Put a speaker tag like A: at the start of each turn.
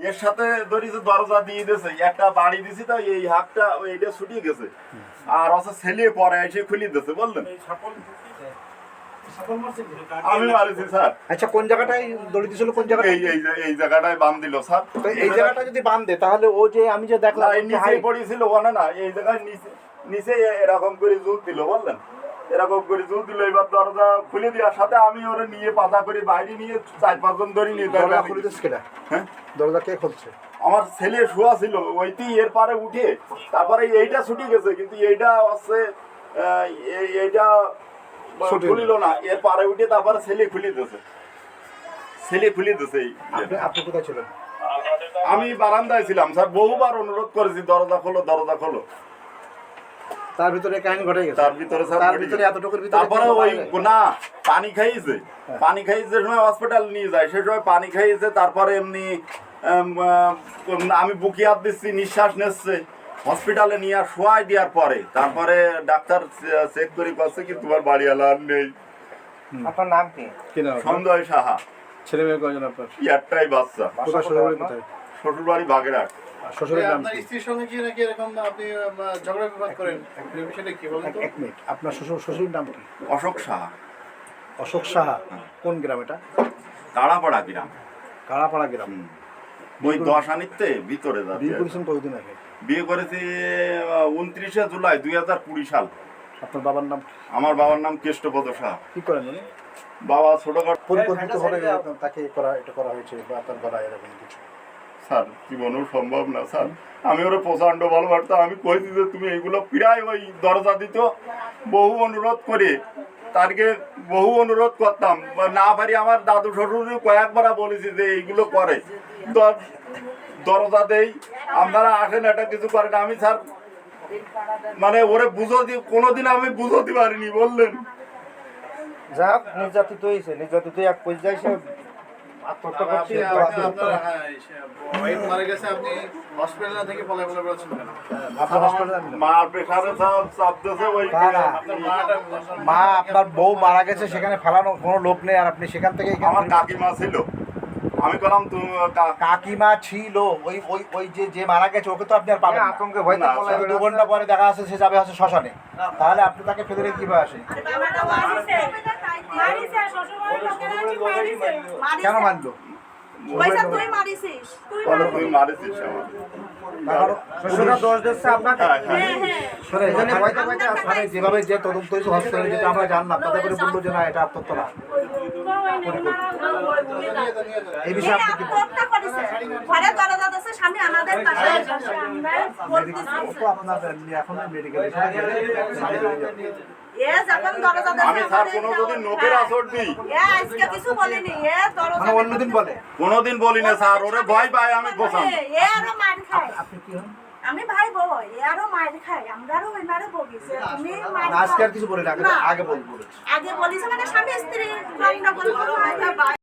A: এর সাথে ধরি যে দরজা দিয়ে দিয়েছে, একটা বাড়ি দিছি তো এই হাতটা এইটা ছুটিয়ে গেছে, আর অসা ছেলে পরে এসে খুলে দিয়েছে বললেন। আমি মারিছি স্যার।
B: আচ্ছা, কোন জায়গাটায় দড়ি দিয়েছিল? কোন জায়গায়?
A: এই জায়গাটায় বাঁধ দিল স্যার।
B: তো এই জায়গাটা যদি বাঁধে তাহলে ও যে আমি যে দেখলাম
A: নিচে পড়েছিল বলে না, এই জায়গায় নিচে এরকম করে জুত দিল বললেন, এরকম করে জুত দিল। এবার দরজা খুলে দেওয়ার সাথে আমি ওরা নিয়ে পাতা করে বাইরে নিয়ে 4-5 জন ধরে নিয়ে
B: দরজা খুলে দিচ্ছে কেটা?
A: হ্যাঁ,
B: দরজা কে খুলছে?
A: আমার ছেলে শোয়া ছিল ওইতেই, এর পারে উঠে তারপরে এইটা ছুটি গেছে, কিন্তু এইটা হচ্ছে এইটা খুলিল না, এর পারে উঠে তারপরে ছেলে খুলে দিয়েছে, ছেলে খুলে দিয়েছে।
B: আপনি কোথায় ছিলেন?
A: আমি বারান্দায় ছিলাম স্যার, বহুবার অনুরোধ করেছি দরজা খোলো দরজা খোলো।
B: তার ভিতরে কাহিনী ঘটে গেছে।
A: তার ভিতরে স্যার,
B: তার ভিতরে এতটুকুর ভিতরে
A: তারপরে ওই না পানি খাইয়েছে, পানি খাইয়েছে সময় হসপিটাল নিয়ে যায়, সে সময় পানি খাইয়েছে। তারপরে এমনি আমি বুকি হাত দিচ্ছি, নিঃশ্বাস নিচ্ছে, হসপিটালে নিয়ে শোয়াই দেওয়ার পরে তারপরে ডাক্তার চেক করে করছে কি তোমার বাড়ি আলার নেই।
C: আপনার নাম কি?
A: সঞ্জয় সাহা।
B: ছেলে মেয়ে কয়জন আপনার?
A: একটাই বাচ্চা।
B: কোথায় শ্বশুরবাড়ি কোথায়?
A: শ্বশুরবাড়ি বাগেরহাট।
B: শ্বশুরের নাম
D: আপনার
B: কি?
D: স্ত্রীর সঙ্গে কি নাকি এরকম আপনি ঝগড়া বিবাদ করেন? বিষয়টা কি বলেন তো?
B: এক মিনিট, আপনার শ্বশুরের নাম কি?
A: অশোক সাহা।
B: অশোক সাহা। কোন গ্রাম এটা?
A: তাড়াপাড়া গ্রাম।
B: কাড়াপাড়া গ্রাম।
A: ওই 10 আনিতে ভিতরে যাবে।
B: বিয়ে করেছেন কতদিন আগে?
A: বিয়ে করেছি 29শে জুলাই 2020 সাল।
B: আপনার বাবার নাম?
A: আমার বাবার নাম কেষ্টপদ সাহা।
B: কি করেন উনি?
A: বাবা ছোটখাটো
B: পরিকল্পিতভাবে তাকে এটা করা হয়েছে বা আপনার গলায় এরকম কিছু?
A: স্যার জীবনেও সম্ভব না স্যার, আমি ওরা প্রচণ্ড ভালোবাসতাম। আমি কইছি যে তুমি এইগুলো প্রায় ওই দরজা দিত, বহু অনুরোধ করে তারকে বহু অনুরোধ করতাম না পারি। আমার দাদু শ্বশুর কয়েকবার বলেছি যে এইগুলো করে দরজা দেই, আপনারা আসেন, এটা কিছু করেন। আমি স্যার মানে ওরে বুঝতে কোনোদিন আমি বুঝতে পারিনি বললেন।
C: যাক, নির্যাতিত হয়েছে, নির্যাতিত এক পর্যায়ে সে আত্মহত্যা করছে।
D: মারা গেছে, আপনি হসপিটাল থেকে পলাই বেড়াচ্ছেন কেন?
B: আপনার হাসপাতালে?
A: মার প্রেশারে সব চাপ দিয়েছে ওই
B: মা, আপনার বউ মারা গেছে, সেখানে ফেলানো কোনো লোক নেই, আর আপনি সেখান থেকে
A: আমার কাকিমা ছিল। আমি বললাম তুমি
B: কাকিমা ছিল, ওই ওই ওই যে মারা গেছে ওকে তো আপনি আর পাবেন না।
C: আতঙ্কে ভয়
A: না,
C: পলাই
B: 2 ঘন্টা পরে দেখা যাচ্ছে সে যাবে হচ্ছে শ্মশানে, তাহলে আপনি তাকে ফেলে রেখে কিভাবে আসেন? কেন মানলো?
A: তুই মারিছিস আমার।
C: শ্বশুরা দোষ দিচ্ছে আপনাকে।
B: যেভাবে যে তদন্ত হয়েছে হসপিটালে, যেটা আমরা জানলাম, তাতে করে বললো যে না এটা আত্মহত্যা না। এই বিষয়ে আপনি কি বলেন? ও তো আপনার এখন মেডিকেল
A: আমি স্যার কোনো যদি নোকের আসর দিই
B: মানে অন্যদিন বলে
A: কোনোদিন বলি না স্যার, ওরে ভয় পায় আমি বসান।
B: আপনি কি হন?
E: আমি ভাই বই আরো মার খাই, আমরাও ওই মারে বগিছে। তুমি মার
B: আজকে আর কিছু বলি না, আগে বলবো।
E: আগে বলিস মানে স্বামী স্ত্রী গন্ডগোল